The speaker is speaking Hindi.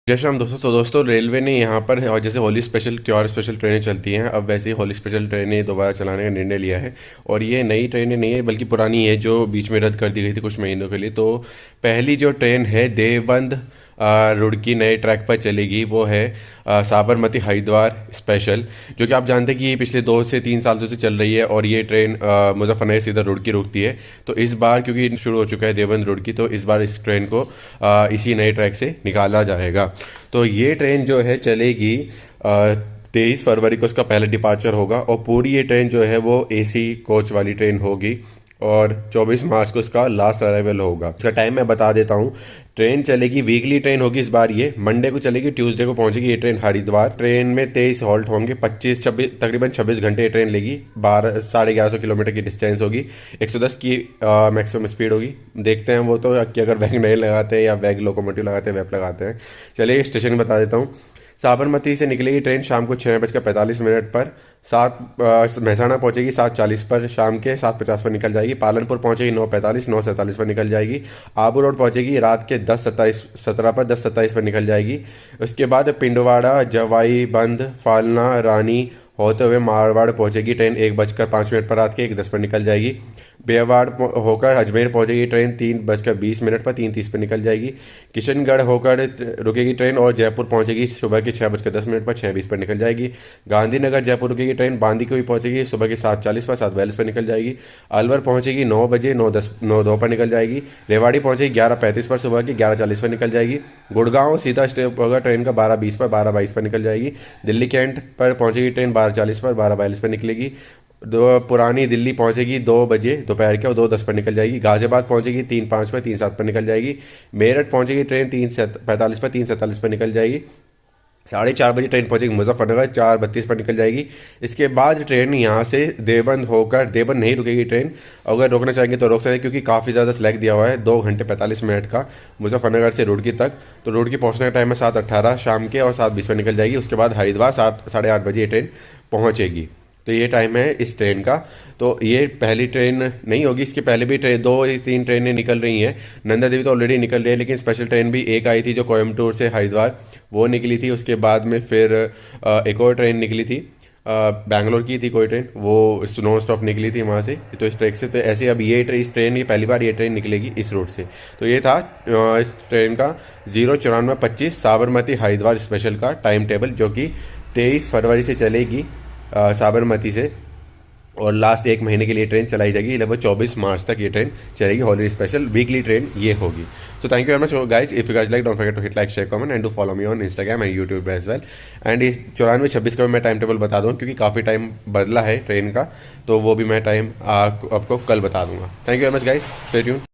जैसे हम दोस्तों रेलवे ने यहाँ पर और जैसे होली स्पेशल त्योहार स्पेशल ट्रेनें चलती हैं, अब वैसे ही होली स्पेशल ट्रेनें दोबारा चलाने का निर्णय लिया है। और ये नई ट्रेनें नहीं है बल्कि पुरानी है जो बीच में रद्द कर दी गई थी कुछ महीनों के लिए। तो पहली जो ट्रेन है देवबंद रुड़की नए ट्रैक पर चलेगी, वो है साबरमती हरिद्वार स्पेशल, जो कि आप जानते हैं कि ये पिछले 2 से 3 साल से चल रही है। और ये ट्रेन मुजफ्फरनगर से इधर रुड़की रुकती है। तो इस बार क्योंकि शुरू हो चुका है देवबंद रुड़की, तो इस बार इस ट्रेन को इसी नए ट्रैक से निकाला जाएगा। तो ये ट्रेन जो है चलेगी 23 फरवरी को इसका पहला डिपार्चर होगा। और पूरी ये ट्रेन जो है वो एसी कोच वाली ट्रेन होगी और 24 मार्च को इसका लास्ट अराइवल होगा। इसका टाइम मैं बता देता हूँ। ट्रेन चलेगी, वीकली ट्रेन होगी इस बार, ये मंडे को चलेगी, ट्यूसडे को पहुंचेगी ये ट्रेन हरिद्वार। ट्रेन में 23 हॉल्ट होंगे, 25-26 तकरीबन 26 घंटे ये ट्रेन लेगी। 1100 किलोमीटर की डिस्टेंस होगी, 110 की मैक्सिमम स्पीड होगी। देखते हैं वो तो कि अगर वैग नहीं लगाते हैं या वैग लोकोमोटिव लगाते हैं, वेब लगाते हैं। चलिए स्टेशन बता देता हूँ। साबरमती से निकलेगी ट्रेन शाम को 6:45 पर। महसाणा पहुंचेगी 7:40 पर, शाम के 7:50 पर निकल जाएगी। पालनपुर पहुंचेगी 9:45, 9:47 पर निकल जाएगी। आबू रोड पहुंचेगी रात के 10:17 पर, 10:27 पर निकल जाएगी। उसके बाद पिंडवाड़ा, जवाई बंद, फालना, रानी होते हुए मारवाड़ पहुंचेगी ट्रेन 1:05 पर, रात के 1:10 पर निकल जाएगी। बेवाड़ होकर अजमेर पहुंचेगी ट्रेन 3:20 पर, 3:30 पर निकल जाएगी। किशनगढ़ होकर रुकेगी ट्रेन और जयपुर पहुंचेगी सुबह के 6:10 पर, 6:20 पर निकल जाएगी। गांधीनगर जयपुर रुकेगी ट्रेन, बांदी को भी पहुंचेगी सुबह के 7:40 पर, 7:42 पर निकल जाएगी। अलवर पहुंचेगी 9 बजे, 9:02 पर निकल जाएगी। रेवाड़ी पहुंचेगी 11:35 पर, सुबह की 11:40 पर निकल जाएगी। गुड़गांव सीधा स्टॉप होगा ट्रेन का 12:20 पर, 12:22 पर निकल जाएगी। दिल्ली कैंट पर पहुंचेगी ट्रेन 12:40 पर, 12:42 पर निकलेगी। पुरानी दिल्ली पहुंचेगी 2 बजे दोपहर के और 2:10 पर निकल जाएगी। गाजियाबाद पहुंचेगी 3:05 पर, 3:07 पर निकल जाएगी। मेरठ पहुंचेगी ट्रेन 3:45 पर, 3:47 पर निकल जाएगी। 4:30 बजे ट्रेन पहुंचेगी मुजफ्फरनगर, 4:32 पर निकल जाएगी। इसके बाद ट्रेन यहाँ से देवबंद होकर, देवबंद नहीं रुकेगी ट्रेन, अगर रोकना चाहेंगे तो रोक सकते हैं क्योंकि काफ़ी ज़्यादा स्लैग दिया हुआ है 2 घंटे 45 मिनट का मुजफ्फरनगर से रुड़की तक। तो रुड़की पहुँचने का टाइम है 7:18 शाम के और 7:20 पर निकल जाएगी। उसके बाद हरिद्वार 7-8:30 बजे ये ट्रेन पहुँचेगी। तो ये टाइम है इस ट्रेन का। तो ये पहली ट्रेन नहीं होगी, इसके पहले भी 2 या 3 ट्रेनें निकल रही हैं। नंदा देवी तो ऑलरेडी निकल रही है, लेकिन स्पेशल ट्रेन भी एक आई थी जो कोयम्बटूर से हरिद्वार, वो निकली थी। उसके बाद में फिर एक और ट्रेन निकली थी, बैंगलोर की थी कोई ट्रेन, वो नॉन स्टॉप निकली थी वहाँ से। तो इस ट्रैक से तो ऐसे अब ये पहली बार ये ट्रेन निकलेगी इस रूट से। तो ये था इस ट्रेन का 0:94:25 साबरमती हरिद्वार स्पेशल का टाइम टेबल, जो कि 23 फरवरी से चलेगी साबरमती से, और लास्ट 1 महीने के लिए ट्रेन चलाई जाएगी। लगभग 24 मार्च तक ये ट्रेन चलेगी। हॉलीडे स्पेशल वीकली ट्रेन ये होगी। So thank you very much guys. If you guys like, don't forget to hit like, share, comment and do follow me on Instagram and YouTube as well. And इस 94-26 का भी मैं टाइम टेबल बता दूँ क्योंकि काफ़ी टाइम बदला है ट्रेन का, तो वो भी मैं टाइम आपको कल बता दूंगा। Thank you very much guys, stay tuned.